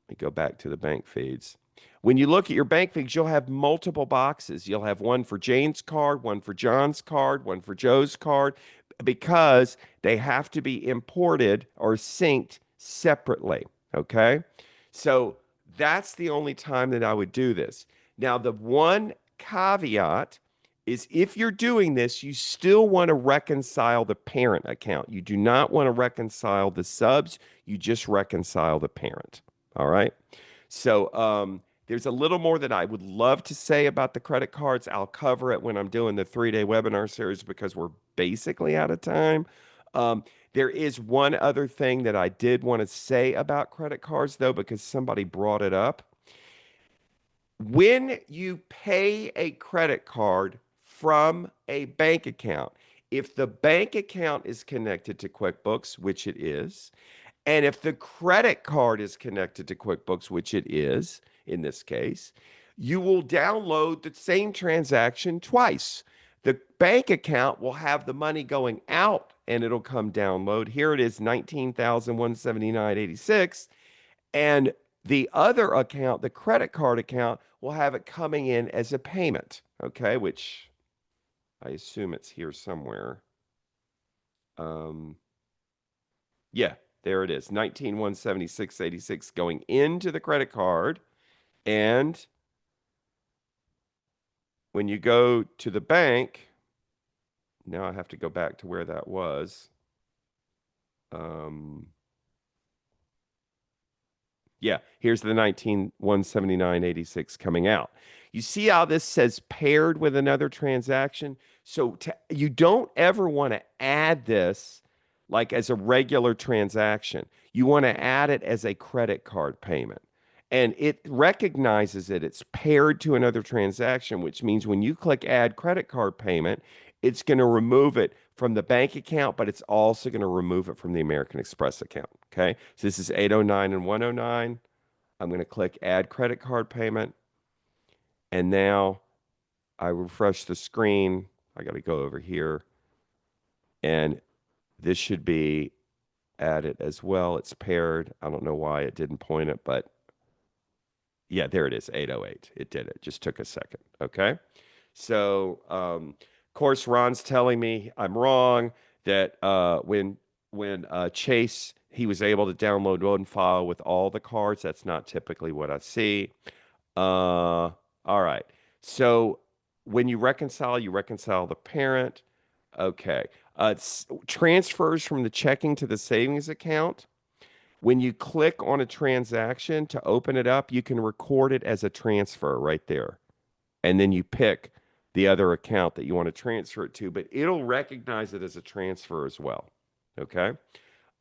let me go back to the bank feeds. When you look at your bank feeds, you'll have multiple boxes. You'll have one for Jane's card, one for John's card, one for Joe's card, because they have to be imported or synced separately. Okay. So that's the only time that I would do this. Now, the one caveat is if you're doing this, you still want to reconcile the parent account. You do not want to reconcile the subs. You just reconcile the parent. All right. So there's a little more that I would love to say about the credit cards. I'll cover it when I'm doing the 3-day webinar series because we're basically out of time. Um, there is one other thing that I did want to say about credit cards, though, because somebody brought it up. When you pay a credit card from a bank account, if the bank account is connected to QuickBooks, which it is, and if the credit card is connected to QuickBooks, which it is in this case, you will download the same transaction twice. The bank account will have the money going out and it'll come download. Here it is, 19,179.86. And the other account, the credit card account, will have it coming in as a payment. Okay, which I assume it's here somewhere. Yeah, there it is. 19,176.86 going into the credit card. And when you go to the bank, now I have to go back to where that was. Yeah, here's the 19,179.86 coming out. You see how this says paired with another transaction? So you don't ever want to add this like as a regular transaction. You want to add it as a credit card payment. And it recognizes it. It's paired to another transaction, which means when you click add credit card payment, it's going to remove it from the bank account, but it's also going to remove it from the American Express account. Okay. So this is 809 and 109. I'm going to click add credit card payment. And now I refresh the screen. I got to go over here. And this should be added as well. It's paired. I don't know why it didn't point it, but yeah, there it is, 808. It did it. Just took a second. Okay. So, of course, Ron's telling me I'm wrong, that when Chase, he was able to download one file with all the cards. That's not typically what I see. All right. So when you reconcile the parent. Okay. Transfers from the checking to the savings account. When you click on a transaction to open it up, you can record it as a transfer right there. And then you pick the other account that you want to transfer it to, but it'll recognize it as a transfer as well. Okay.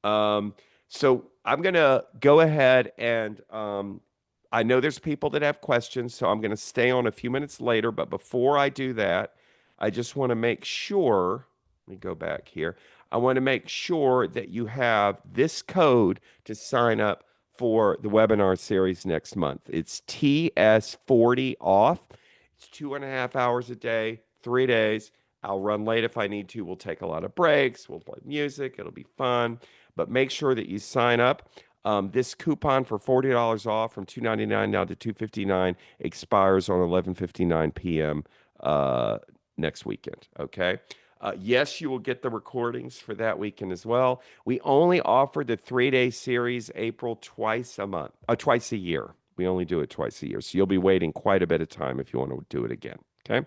Um, so I'm going to go ahead and I know there's people that have questions, so I'm going to stay on a few minutes later. But before I do that, I just want to make sure, let me go back here. I want to make sure that you have this code to sign up for the webinar series next month. It's TS40 off. It's 2.5 hours a day, 3 days. I'll run late if I need to. We'll take a lot of breaks. We'll play music. It'll be fun. But make sure that you sign up. This coupon for $40 off from $2.99 now to $2.59 expires on 11:59 p.m. Next weekend. Okay. Yes, you will get the recordings for that weekend as well. We only offer the 3-day series April twice a month, twice a year. We only do it twice a year. So you'll be waiting quite a bit of time if you want to do it again. Okay.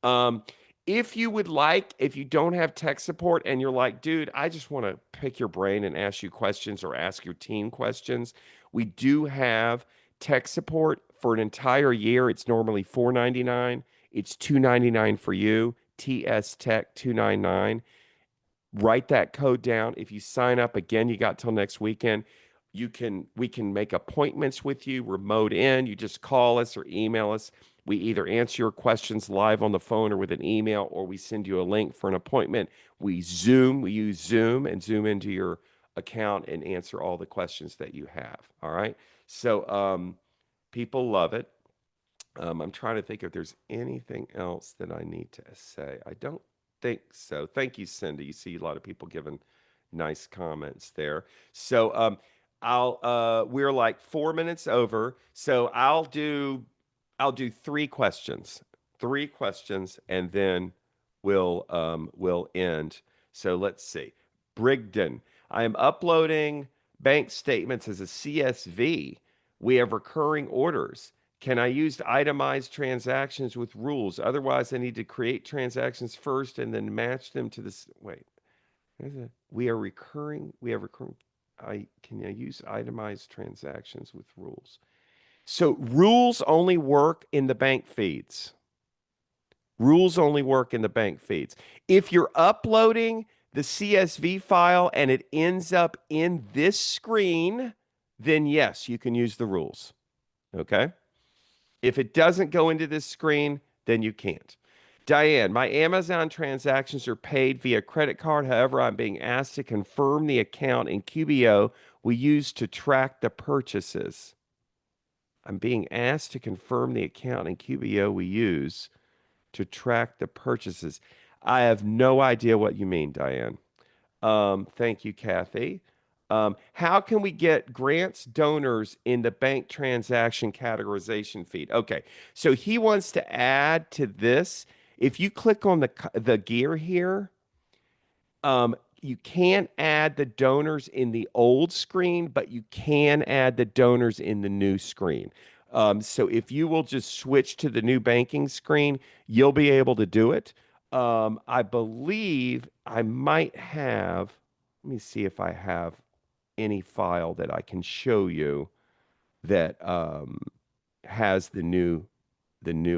Um, if you would like, if you don't have tech support and you're like, dude, I just want to pick your brain and ask you questions or ask your team questions, we do have tech support for an entire year. It's normally $4.99. It's $2.99 for you. TS Tech 299. Write that code down. If you sign up again, you got till next weekend. We can make appointments with you remote in. You just call us or email us. We either answer your questions live on the phone or with an email, or we send you a link for an appointment. We use Zoom and Zoom into your account and answer all the questions that you have. All right. So people love it. I'm trying to think if there's anything else that I need to say. I don't think so. Thank you, Cindy. You see a lot of people giving nice comments there. So we're like 4 minutes over. So I'll do three questions. Three questions, and then we'll end. So let's see. Brigden, I am uploading bank statements as a CSV. We have recurring orders. Can I use itemized transactions with rules? Otherwise, I need to create transactions first and then match them to this. Wait, we are recurring. We have recurring. Can I use itemized transactions with rules? So rules only work in the bank feeds. Rules only work in the bank feeds. If you're uploading the CSV file and it ends up in this screen, then yes, you can use the rules. Okay. If it doesn't go into this screen, then you can't. Diane, my Amazon transactions are paid via credit card. However, I'm being asked to confirm the account in QBO we use to track the purchases. I'm being asked to confirm the account in QBO we use to track the purchases. I have no idea what you mean, Diane. Thank you, Kathy. How can we get grants donors in the bank transaction categorization feed? Okay, so he wants to add to this. If you click on the gear here, you can't add the donors in the old screen, but you can add the donors in the new screen. So if you will just switch to the new banking screen, you'll be able to do it. I believe I might have, let me see if I have any file that I can show you that has the new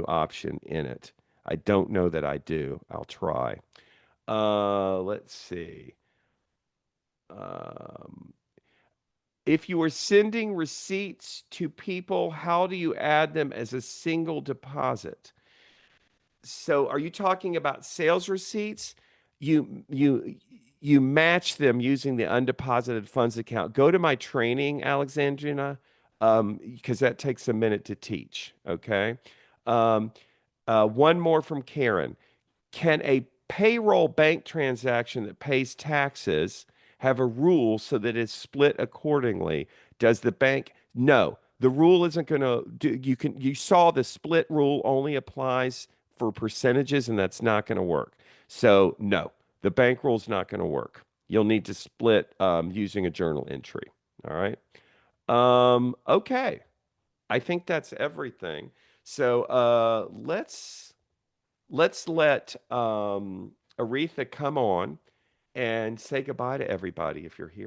option in it. I don't know that I do. I'll try. Let's see. Um, if you are sending receipts to people, how do you add them as a single deposit? So are you talking about sales receipts? You match them using the undeposited funds account. Go to my training, Alexandrina, because that takes a minute to teach. Okay. Um, one more from Karen. Can a payroll bank transaction that pays taxes have a rule so that it's split accordingly? Does the bank? No, the rule isn't going to do. You saw the split rule only applies for percentages, and that's not going to work. So no, the bank rule is not going to work. You'll need to split using a journal entry. All right. Okay. I think that's everything. So let's let Aretha come on and say goodbye to everybody if you're here.